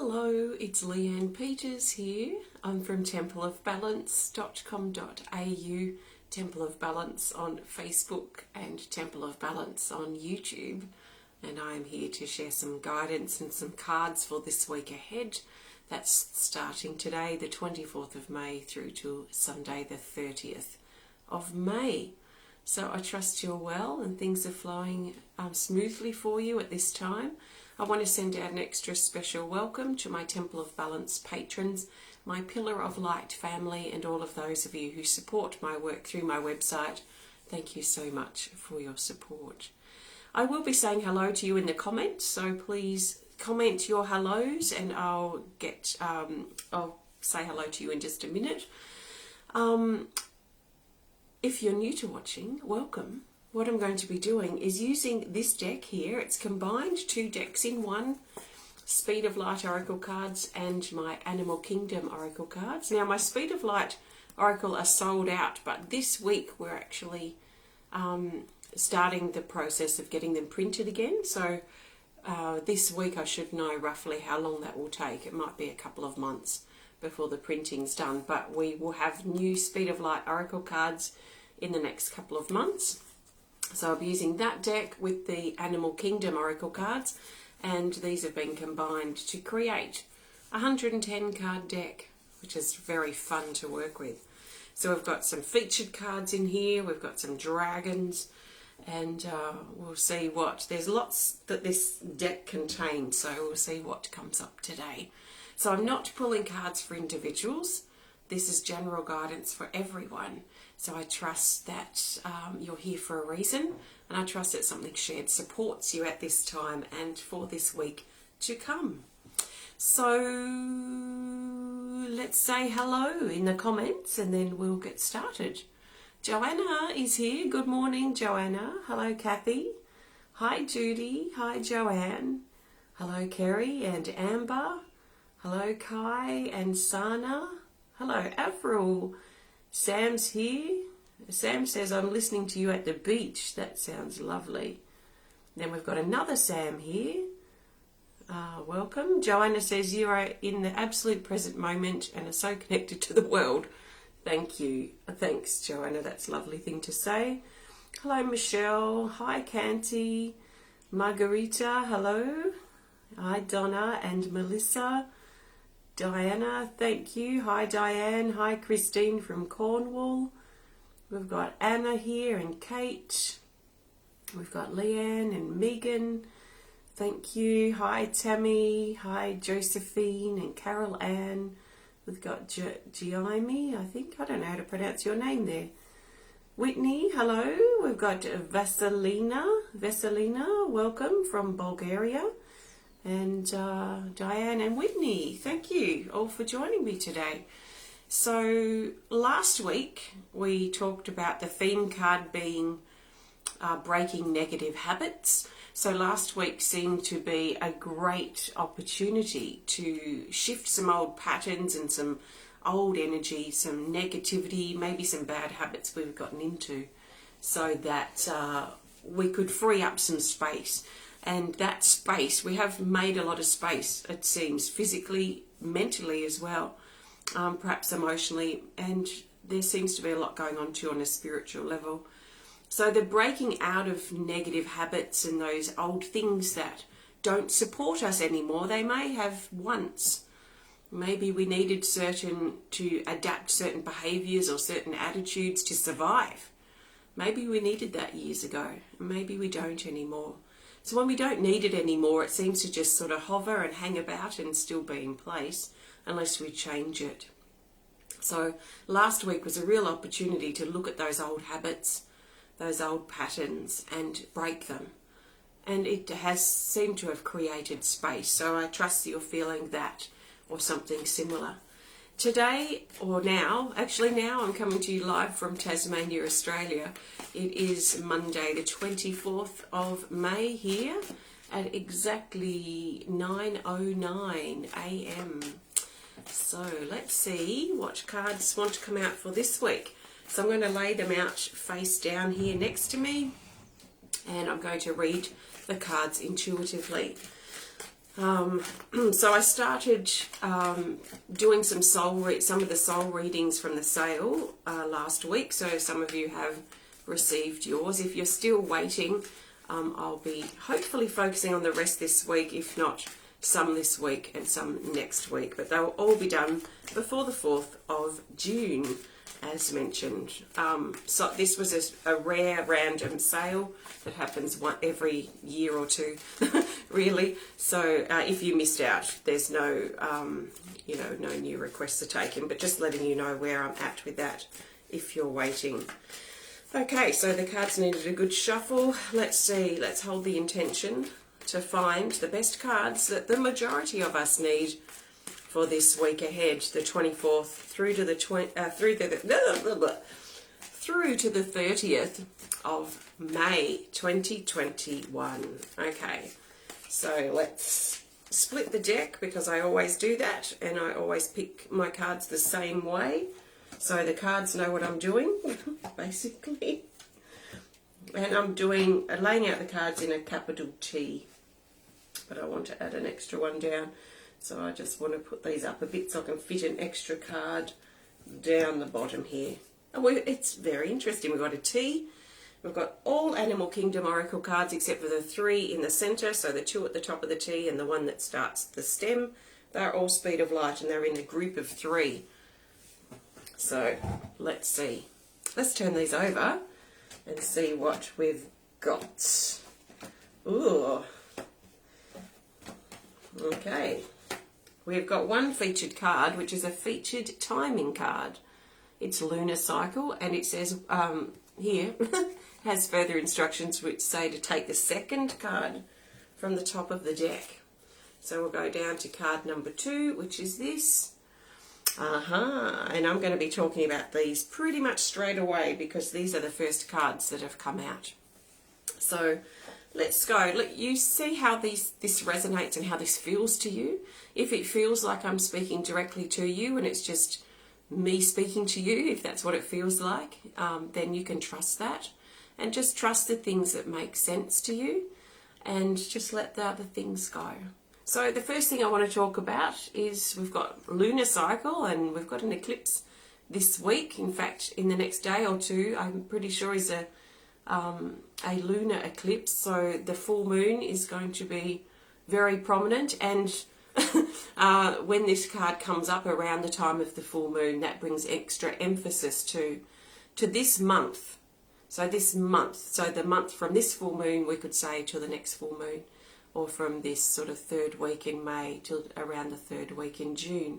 Hello, it's Leanne Peters here. I'm from templeofbalance.com.au, Temple of Balance on Facebook and Temple of Balance on YouTube. And I'm here to share some guidance and some cards for this week ahead. That's starting today, the 24th of May, through to Sunday, the 30th of May. So I trust you're well and things are flowing smoothly for you at this time. I want to send out an extra special welcome to my Temple of Balance patrons, my Pillar of Light family, and all of those of you who support my work through my website. Thank you so much for your support. I will be saying hello to you in the comments, so please comment your hellos and I'll say hello to you in just a minute. If you're new to watching, welcome. What I'm going to be doing is using this deck here. It's combined two decks in one, Speed of Light Oracle cards and my Animal Kingdom Oracle cards. Now my Speed of Light Oracle are sold out, but this week we're actually starting the process of getting them printed again. So this week I should know roughly how long that will take. It might be a couple of months before the printing's done, but we will have new Speed of Light Oracle cards in the next couple of months. So I'll be using that deck with the Animal Kingdom Oracle cards, and these have been combined to create a 110 card deck, which is very fun to work with. So we've got some featured cards in here, we've got some dragons, and we'll see there's lots that this deck contains, so we'll see what comes up today. So I'm not pulling cards for individuals. This is general guidance for everyone. So I trust that you're here for a reason, and I trust that something shared supports you at this time and for this week to come. So let's say hello in the comments and then we'll get started. Joanna is here. Good morning, Joanna. Hello, Kathy. Hi, Judy. Hi, Joanne. Hello, Kerry and Amber. Hello, Kai and Sana. Hello, Avril. Sam's here. Sam says, I'm listening to you at the beach. That sounds lovely. Then we've got another Sam here. Welcome. Joanna says, you are in the absolute present moment and are so connected to the world. Thank you. Thanks, Joanna. That's a lovely thing to say. Hello, Michelle. Hi, Canty. Margarita, hello. Hi, Donna and Melissa. Diana, thank you. Hi, Diane. Hi, Christine from Cornwall. We've got Anna here and Kate. We've got Leanne and Megan. Thank you. Hi, Tammy. Hi, Josephine and Carol Ann. We've got Jaime, I think. I don't know how to pronounce your name there. Whitney, hello. We've got Vasilina. Welcome from Bulgaria. And Diane and Whitney, thank you all for joining me today. So last week we talked about the theme card being breaking negative habits. So last week seemed to be a great opportunity to shift some old patterns and some old energy, some negativity, maybe some bad habits we've gotten into, so that we could free up some space. And that space, we have made a lot of space, it seems, physically, mentally as well, perhaps emotionally, and there seems to be a lot going on too on a spiritual level. So the breaking out of negative habits and those old things that don't support us anymore, they may have once. Maybe we needed to adapt certain behaviours or certain attitudes to survive. Maybe we needed that years ago, maybe we don't anymore. So when we don't need it anymore, it seems to just sort of hover and hang about and still be in place unless we change it. So last week was a real opportunity to look at those old habits, those old patterns, and break them. And it has seemed to have created space. So I trust you're feeling that or something similar. Today, or now I'm coming to you live from Tasmania, Australia. It is Monday the 24th of May here at exactly 9:09 a.m. So let's see what cards want to come out for this week. So I'm going to lay them out face down here next to me, and I'm going to read the cards intuitively. So I started doing some of the soul readings from the sale last week. So some of you have received yours. If you're still waiting, I'll be hopefully focusing on the rest this week, if not some this week and some next week. But they'll all be done before the 4th of June, as mentioned. So this was a rare random sale that happens every year or two, really. So if you missed out, there's no, no new requests are taken, but just letting you know where I'm at with that if you're waiting. Okay, so the cards needed a good shuffle. Let's see, let's hold the intention to find the best cards that the majority of us need for this week ahead, the 24th through to the 30th of May 2021. Okay, so let's split the deck because I always do that and I always pick my cards the same way. So the cards know what I'm doing, basically. And I'm laying out the cards in a capital T. But I want to add an extra one down. So I just want to put these up a bit so I can fit an extra card down the bottom here. Oh, it's very interesting. We've got a T. We've got all Animal Kingdom Oracle cards except for the 3 in the centre. So the 2 at the top of the T and the one that starts the stem. They're all Speed of Light and they're in a group of 3. So let's see. Let's turn these over and see what we've got. Ooh. Okay. We've got one featured card, which is a featured timing card. It's Lunar Cycle, and it says here, has further instructions which say to take the second card from the top of the deck. So we'll go down to card number 2, which is this. And I'm going to be talking about these pretty much straight away because these are the first cards that have come out. So let's go. Look, you see how this resonates and how this feels to you. If it feels like I'm speaking directly to you and it's just me speaking to you, if that's what it feels like, then you can trust that and just trust the things that make sense to you and just let the other things go. So the first thing I want to talk about is we've got lunar cycle and we've got an eclipse this week. In fact, in the next day or two, I'm pretty sure is a lunar eclipse. So the full moon is going to be very prominent, and when this card comes up around the time of the full moon, that brings extra emphasis to this month. So this month, so the month from this full moon, we could say, to the next full moon, or from this sort of 3rd week in May till around the 3rd week in June,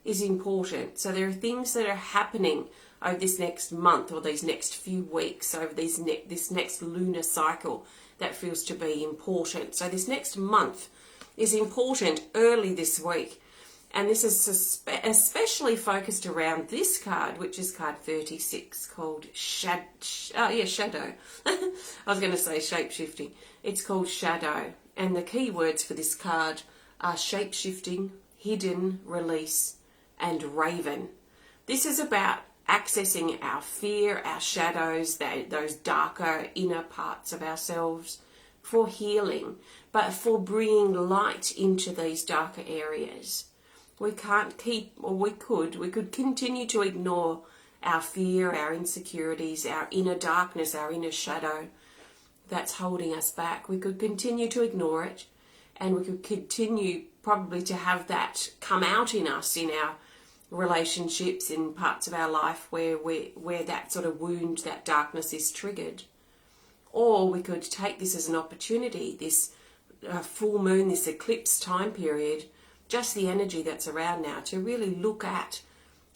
is important. So there are things that are happening over this next month or these next few weeks, over this next lunar cycle that feels to be important. So this next month is important early this week. And this is especially focused around this card, which is card 36, called Shadow. I was going to say shape-shifting. It's called Shadow. And the key words for this card are shape-shifting, hidden, release, and raven. This is about accessing our fear, our shadows, those darker inner parts of ourselves for healing, but for bringing light into these darker areas. We can't keep, or we could continue to ignore our fear, our insecurities, our inner darkness, our inner shadow that's holding us back. We could continue to ignore it, and we could continue probably to have that come out in us, in our relationships, in parts of our life where that sort of wound, that darkness is triggered. Or we could take this as an opportunity, this full moon, this eclipse time period, just the energy that's around now, to really look at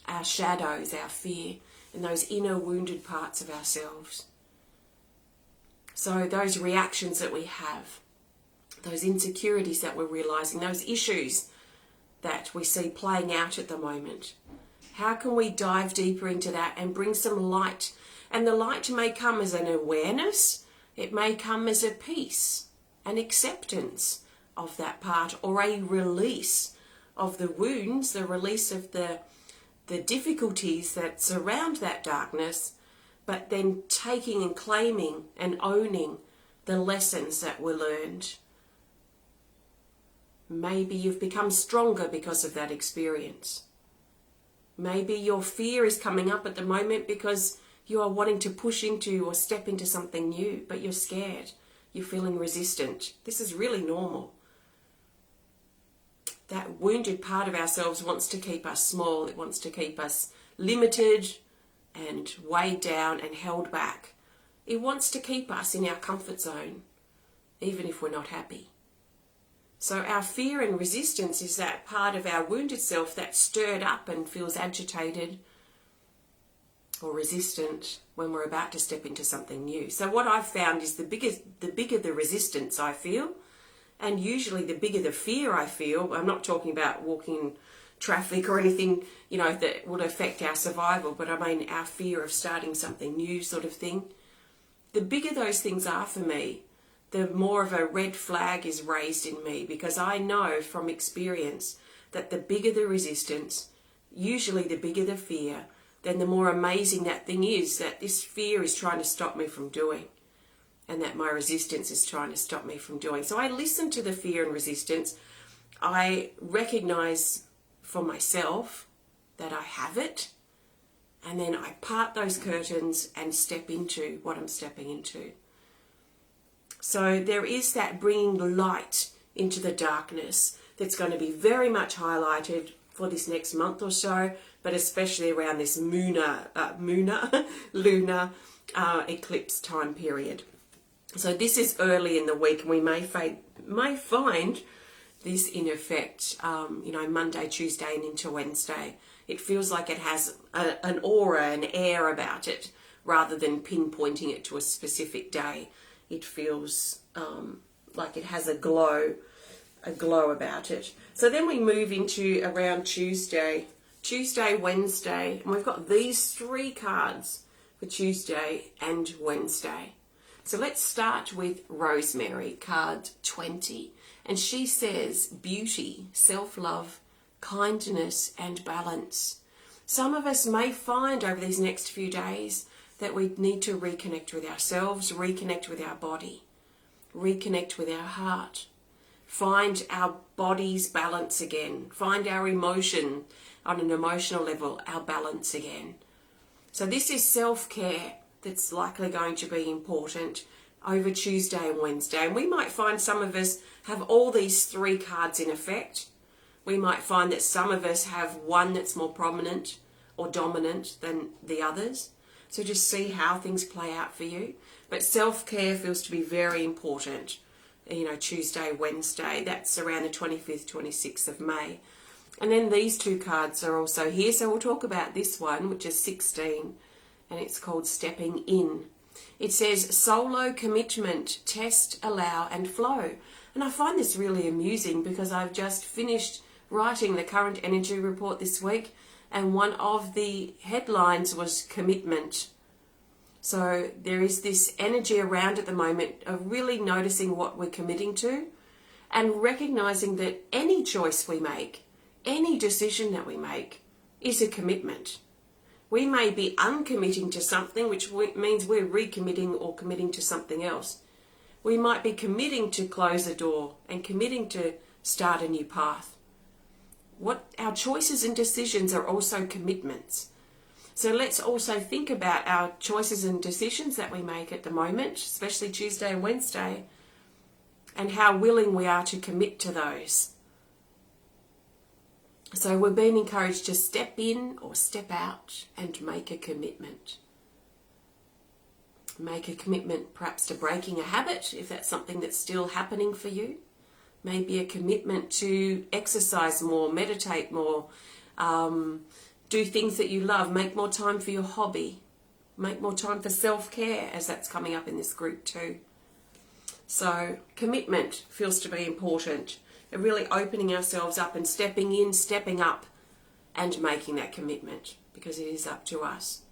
our shadows, our fear, and those inner wounded parts of ourselves. So those reactions that we have, those insecurities that we're realizing, those issues that we see playing out at the moment, how can we dive deeper into that and bring some light? And the light may come as an awareness, it may come as a peace, an acceptance of that part, or a release of the wounds, the release of the difficulties that surround that darkness, but then taking and claiming and owning the lessons that were learned. Maybe you've become stronger because of that experience. Maybe your fear is coming up at the moment because you are wanting to push into or step into something new, but you're scared. You're feeling resistant. This is really normal. That wounded part of ourselves wants to keep us small. It wants to keep us limited and weighed down and held back. It wants to keep us in our comfort zone, even if we're not happy. So our fear and resistance is that part of our wounded self that's stirred up and feels agitated or resistant when we're about to step into something new. So what I've found is the bigger the resistance I feel, and usually the bigger the fear I feel. I'm not talking about walking traffic or anything, that would affect our survival, but I mean our fear of starting something new sort of thing. The bigger those things are for me, the more of a red flag is raised in me, because I know from experience that the bigger the resistance, usually the bigger the fear, then the more amazing that thing is that this fear is trying to stop me from doing, and that my resistance is trying to stop me from doing. So I listen to the fear and resistance. I recognize for myself that I have it, and then I part those curtains and step into what I'm stepping into. So there is that bringing light into the darkness that's going to be very much highlighted for this next month or so, but especially around this lunar eclipse time period. So this is early in the week, and we may find this in effect, Monday, Tuesday, and into Wednesday. It feels like it has an aura, an air about it, rather than pinpointing it to a specific day. It feels like it has a glow about it. So then we move into around Tuesday, Wednesday, and we've got these 3 cards for Tuesday and Wednesday. So let's start with Rosemary, card 20. And she says beauty, self-love, kindness, and balance. Some of us may find over these next few days that we need to reconnect with ourselves, reconnect with our body, reconnect with our heart, find our body's balance again, find our emotion on an emotional level, our balance again. So this is self-care that's likely going to be important over Tuesday and Wednesday. And we might find some of us have all these 3 cards in effect. We might find that some of us have one that's more prominent or dominant than the others. So just see how things play out for you. But self-care feels to be very important, Tuesday, Wednesday. That's around the 25th, 26th of May. And then these 2 cards are also here. So we'll talk about this one, which is 16, and it's called Stepping In. It says solo commitment, test, allow, and flow. And I find this really amusing because I've just finished writing the current energy report this week, and one of the headlines was commitment. So there is this energy around at the moment of really noticing what we're committing to and recognizing that any choice we make, any decision that we make is a commitment. We may be uncommitting to something, which means we're recommitting or committing to something else. We might be committing to close a door and committing to start a new path. Our choices and decisions are also commitments. So let's also think about our choices and decisions that we make at the moment, especially Tuesday and Wednesday, and how willing we are to commit to those. So we're being encouraged to step in or step out and make a commitment. Make a commitment perhaps to breaking a habit, if that's something that's still happening for you. Maybe a commitment to exercise more, meditate more, do things that you love, make more time for your hobby, make more time for self-care, as that's coming up in this group too. So commitment feels to be important. And really opening ourselves up and stepping in, stepping up and making that commitment, because it is up to us.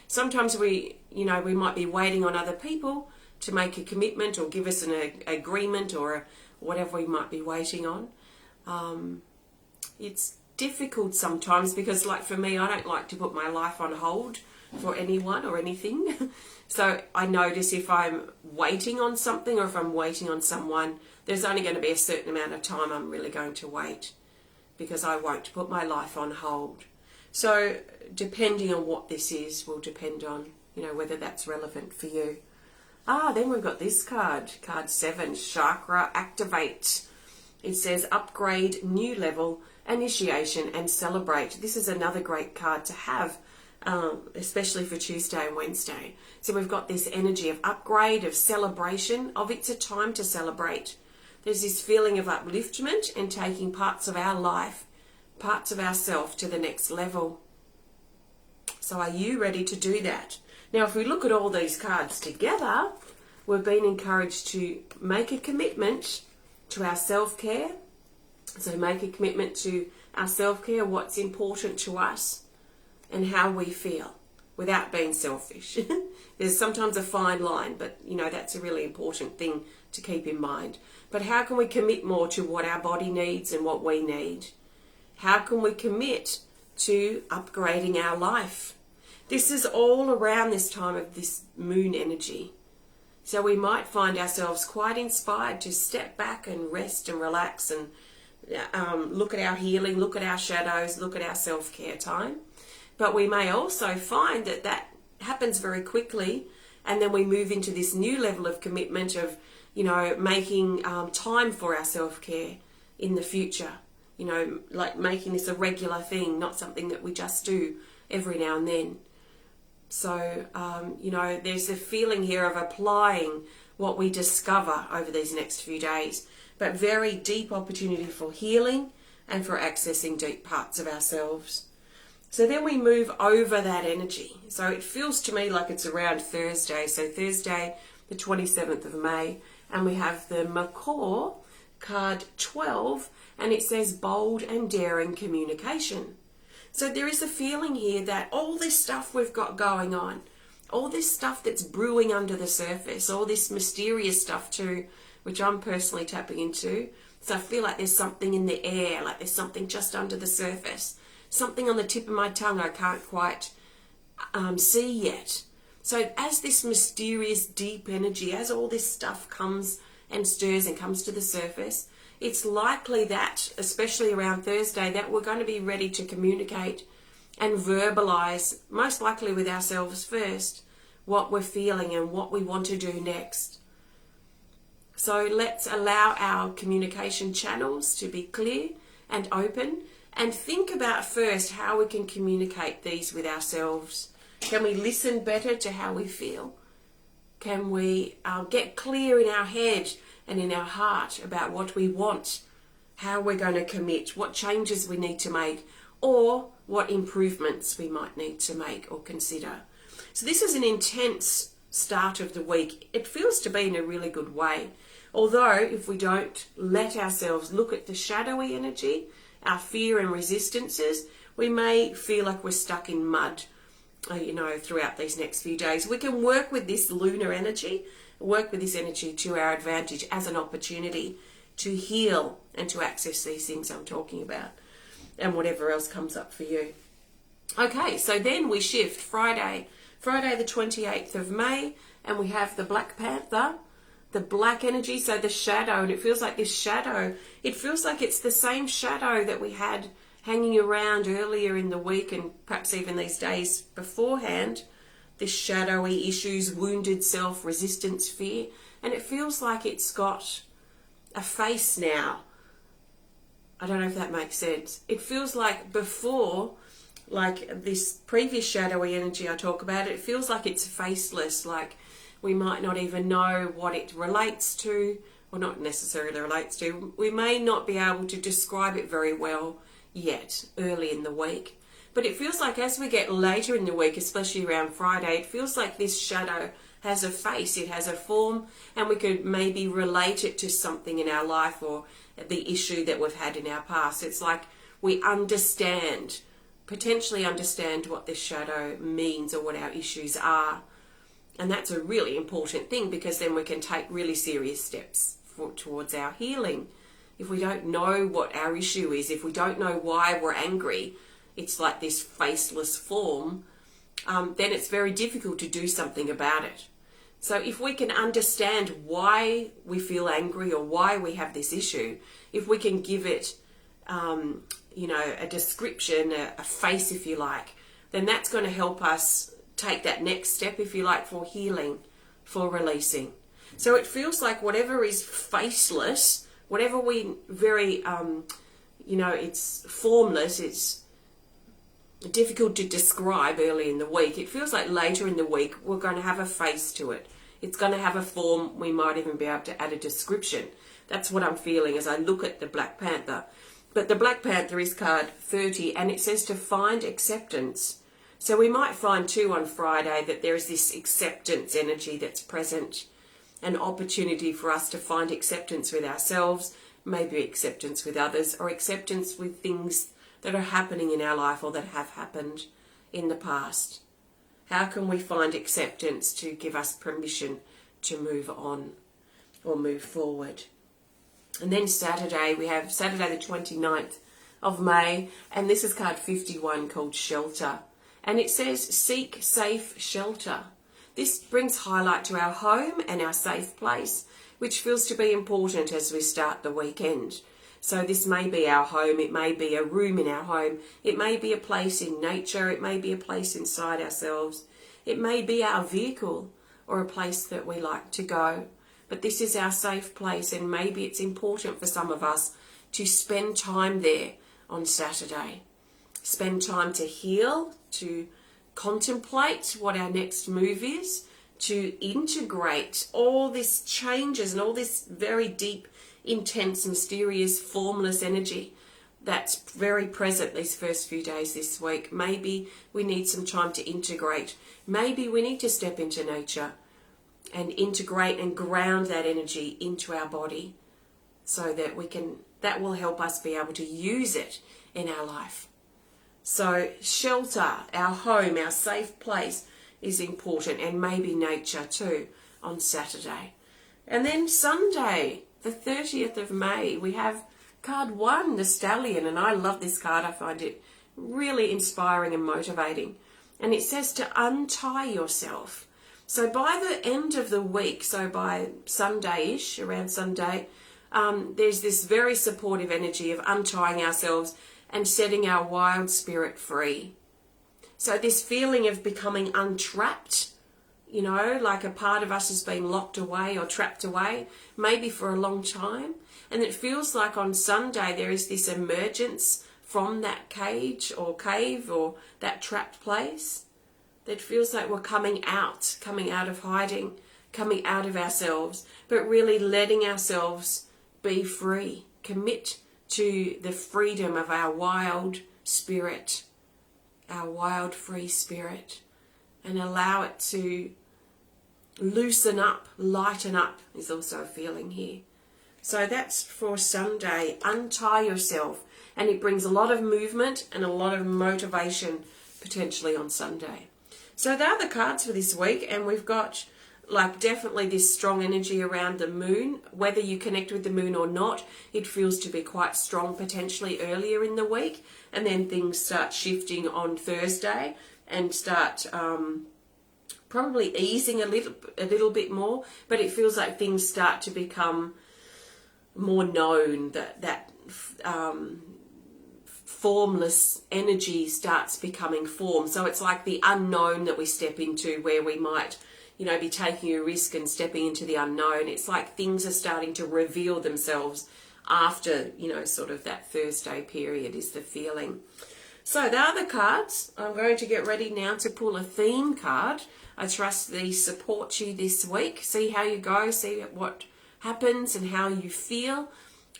Sometimes we might be waiting on other people to make a commitment or give us an agreement or whatever we might be waiting on. It's difficult sometimes because, like for me, I don't like to put my life on hold for anyone or anything. So I notice if I'm waiting on something or if I'm waiting on someone, there's only going to be a certain amount of time I'm really going to wait, because I won't put my life on hold. So depending on what this is will depend on, whether that's relevant for you. Then we've got this card, card 7, Chakra Activate. It says upgrade, new level, initiation and celebrate. This is another great card to have, especially for Tuesday and Wednesday. So we've got this energy of upgrade, of celebration, of it's a time to celebrate. There's this feeling of upliftment and taking parts of our life, parts of ourself to the next level. So are you ready to do that? Now, if we look at all these cards together, we've been encouraged to make a commitment to our self-care. So make a commitment to our self-care, what's important to us and how we feel without being selfish. There's sometimes a fine line, but that's a really important thing to keep in mind. But how can we commit more to what our body needs and what we need? How can we commit to upgrading our life? This is all around this time of this moon energy. So we might find ourselves quite inspired to step back and rest and relax and look at our healing, look at our shadows, look at our self-care time. But we may also find that happens very quickly, and then we move into this new level of commitment of, making time for our self-care in the future. Like making this a regular thing, not something that we just do every now and then. So, there's a feeling here of applying what we discover over these next few days, but very deep opportunity for healing and for accessing deep parts of ourselves. So then we move over that energy. So it feels to me like it's around Thursday. So Thursday, the 27th of May, and we have the Macaw card 12, and it says bold and daring communication. So there is a feeling here that all this stuff we've got going on, all this stuff that's brewing under the surface, all this mysterious stuff too, which I'm personally tapping into. So I feel like there's something in the air, like there's something just under the surface, something on the tip of my tongue I can't quite see yet. So as this mysterious deep energy, as all this stuff comes and stirs and comes to the surface, it's likely that, especially around Thursday, that we're going to be ready to communicate and verbalize, most likely with ourselves first, what we're feeling and what we want to do next. So let's allow our communication channels to be clear and open, and think about first how we can communicate these with ourselves. Can we listen better to how we feel? Can we get clear in our head and in our heart about what we want, how we're going to commit, what changes we need to make, or what improvements we might need to make or consider. So this is an intense start of the week. It feels to be in a really good way. Although if we don't let ourselves look at the shadowy energy, our fear and resistances, we may feel like we're stuck in mud, throughout these next few days. We can work with this lunar energy, work with this energy to our advantage as an opportunity to heal and to access these things I'm talking about, and whatever else comes up for you. Okay, so then we shift Friday the 28th of May, and we have the Black Panther, the black energy, so the shadow, and it feels like this shadow, it feels like it's the same shadow that we had hanging around earlier in the week and perhaps even these days beforehand, this shadowy issues, wounded self, resistance, fear, and it feels like it's got a face now. I don't know if that makes sense. It feels like before, like this previous shadowy energy I talk about, it feels like it's faceless, like we might not even know what it relates to, or not necessarily relates to. We may not be able to describe it very well yet, early in the week. But it feels like as we get later in the week, especially around Friday, it feels like this shadow has a face, it has a form, and we could maybe relate it to something in our life or the issue that we've had in our past. It's like we potentially understand what this shadow means or what our issues are. And that's a really important thing, because then we can take really serious steps towards our healing. If we don't know what our issue is, if we don't know why we're angry, it's like this faceless form, then it's very difficult to do something about it. So if we can understand why we feel angry or why we have this issue, if we can give it, a description, a face, if you like, then that's going to help us take that next step, if you like, for healing, for releasing. So it feels like whatever is faceless, whatever we very, it's formless, it's difficult to describe early in the week. It feels like later in the week we're going to have a face to it. It's going to have a form. We might even be able to add a description. That's what I'm feeling as I look at the Black Panther. But the Black Panther is card 30, and it says to find acceptance. So we might find too on Friday that there is this acceptance energy that's present, an opportunity for us to find acceptance with ourselves, maybe acceptance with others, or acceptance with things that are happening in our life or that have happened in the past. How can we find acceptance to give us permission to move on or move forward? And then Saturday, we have Saturday the 29th of May, and this is card 51 called Shelter. And it says, seek safe shelter. This brings highlight to our home and our safe place, which feels to be important as we start the weekend. So this may be our home, it may be a room in our home, it may be a place in nature, it may be a place inside ourselves, it may be our vehicle or a place that we like to go. But this is our safe place, and maybe it's important for some of us to spend time there on Saturday. Spend time to heal, to contemplate what our next move is, to integrate all these changes and all this very deep, intense, mysterious, formless energy that's very present these first few days this week. Maybe we need some time to integrate. Maybe we need to step into nature and integrate and ground that energy into our body so that that will help us be able to use it in our life. So shelter, our home, our safe place is important, and maybe nature too on Saturday. And then Sunday, the 30th of May, we have card 1, the Stallion, and I love this card. I find it really inspiring and motivating. And it says to untie yourself. So by the end of the week, so by Sunday-ish, around Sunday, there's this very supportive energy of untying ourselves and setting our wild spirit free. So this feeling of becoming untrapped, like a part of us has been locked away or trapped away, maybe for a long time. And it feels like on Sunday there is this emergence from that cage or cave or that trapped place. That feels like we're coming out of hiding, coming out of ourselves, but really letting ourselves be free, commit to the freedom of our wild spirit, our wild free spirit, and allow it to loosen up, lighten up is also a feeling here. So that's for Sunday, untie yourself, and it brings a lot of movement and a lot of motivation potentially on Sunday. So there are the cards for this week, and we've got definitely this strong energy around the moon. Whether you connect with the moon or not, it feels to be quite strong potentially earlier in the week, and then things start shifting on Thursday and start probably easing a little bit more, but it feels like things start to become more known, that formless energy starts becoming form. So it's like the unknown that we step into, where we might be taking a risk and stepping into the unknown. It's like things are starting to reveal themselves after, sort of that Thursday period is the feeling. So there are the cards. I'm going to get ready now to pull a theme card. I trust these support you this week. See how you go, see what happens and how you feel.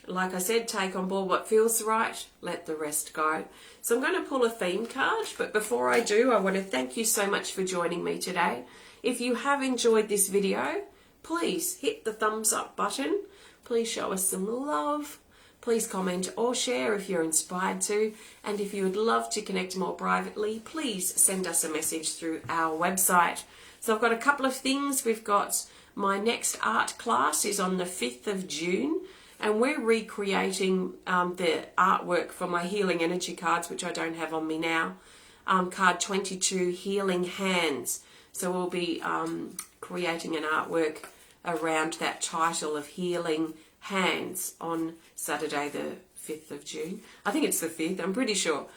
Like I said, take on board what feels right, let the rest go. So I'm going to pull a theme card, but before I do, I want to thank you so much for joining me today. If you have enjoyed this video, please hit the thumbs up button. Please show us some love. Please comment or share if you're inspired to. And if you would love to connect more privately, please send us a message through our website. So I've got a couple of things. We've got my next art class is on the 5th of June. And we're recreating the artwork for my healing energy cards, which I don't have on me now. Card 22, Healing Hands. So we'll be creating an artwork around that title of Healing Hands on Saturday the 5th of June. I think it's the 5th, I'm pretty sure.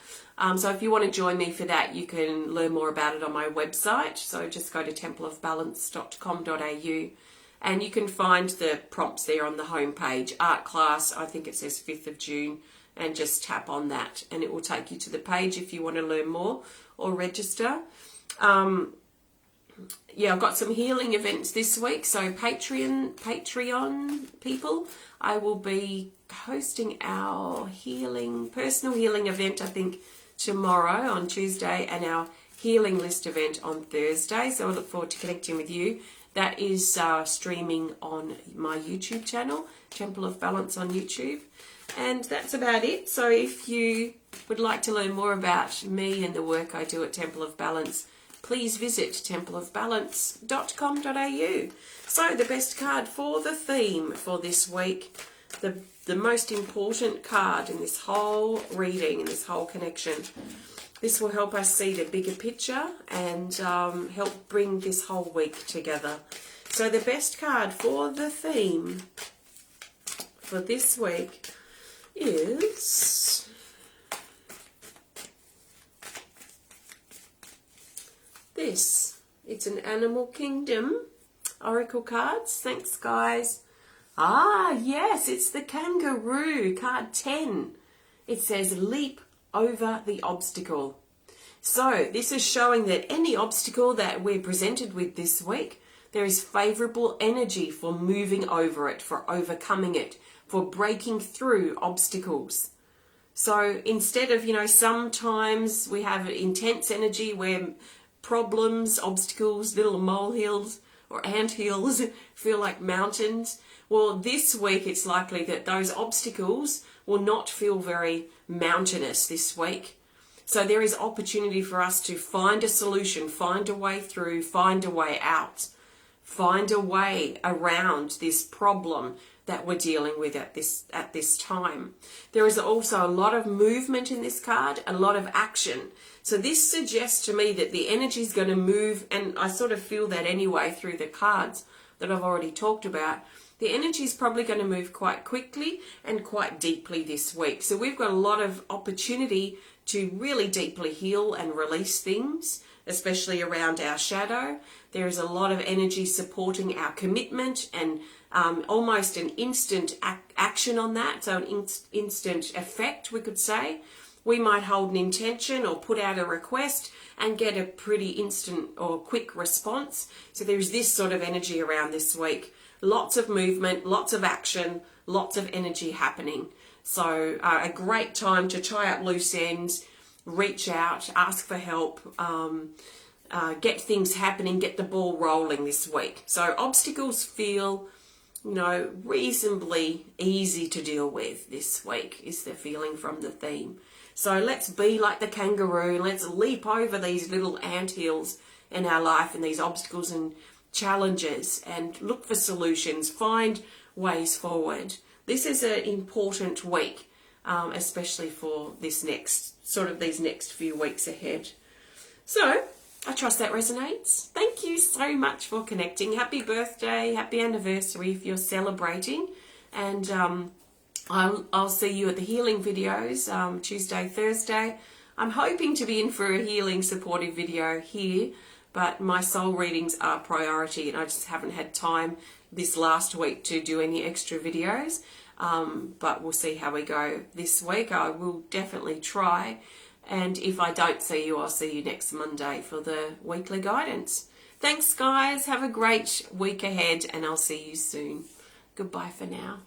So if you want to join me for that, you can learn more about it on my website. So just go to templeofbalance.com.au and you can find the prompts there on the homepage. Art class, I think it says 5th of June, and just tap on that and it will take you to the page if you want to learn more or register. Yeah, I've got some healing events this week. So Patreon people, I will be hosting our personal healing event, I think, tomorrow on Tuesday, and our healing list event on Thursday. So I look forward to connecting with you. That is streaming on my YouTube channel, Temple of Balance on YouTube. And that's about it. So if you would like to learn more about me and the work I do at Temple of Balance, please visit templeofbalance.com.au. So the best card for the theme for this week, the most important card in this whole reading, in this whole connection. This will help us see the bigger picture and help bring this whole week together. So the best card for the theme for this week is this. It's an Animal Kingdom Oracle cards. Thanks, guys. Ah, yes, it's the Kangaroo, card 10. It says, leap over the obstacle. So this is showing that any obstacle that we're presented with this week, there is favourable energy for moving over it, for overcoming it, for breaking through obstacles. So instead of, sometimes we have intense energy where problems, obstacles, little molehills or anthills feel like mountains. Well, this week it's likely that those obstacles will not feel very mountainous this week. So there is opportunity for us to find a solution, find a way through, find a way out, find a way around this problem that we're dealing with at this time. There is also a lot of movement in this card, a lot of action. So this suggests to me that the energy is going to move, and I sort of feel that anyway through the cards that I've already talked about. The energy is probably going to move quite quickly and quite deeply this week. So we've got a lot of opportunity to really deeply heal and release things, especially around our shadow. There is a lot of energy supporting our commitment and almost an instant action on that, so an instant effect, we could say. We might hold an intention or put out a request and get a pretty instant or quick response. So there's this sort of energy around this week. Lots of movement, lots of action, lots of energy happening. So a great time to tie up loose ends, reach out, ask for help, get things happening, get the ball rolling this week. So obstacles feel, reasonably easy to deal with this week is the feeling from the theme. So let's be like the kangaroo. Let's leap over these little anthills in our life and these obstacles and challenges and look for solutions, find ways forward. This is an important week, especially for these next few weeks ahead. So I trust that resonates. Thank you so much for connecting. Happy birthday, happy anniversary if you're celebrating. And I'll see you at the healing videos Tuesday, Thursday. I'm hoping to be in for a healing supportive video here, but my soul readings are priority and I just haven't had time this last week to do any extra videos. But we'll see how we go this week. I will definitely try. And if I don't see you, I'll see you next Monday for the weekly guidance. Thanks, guys. Have a great week ahead and I'll see you soon. Goodbye for now.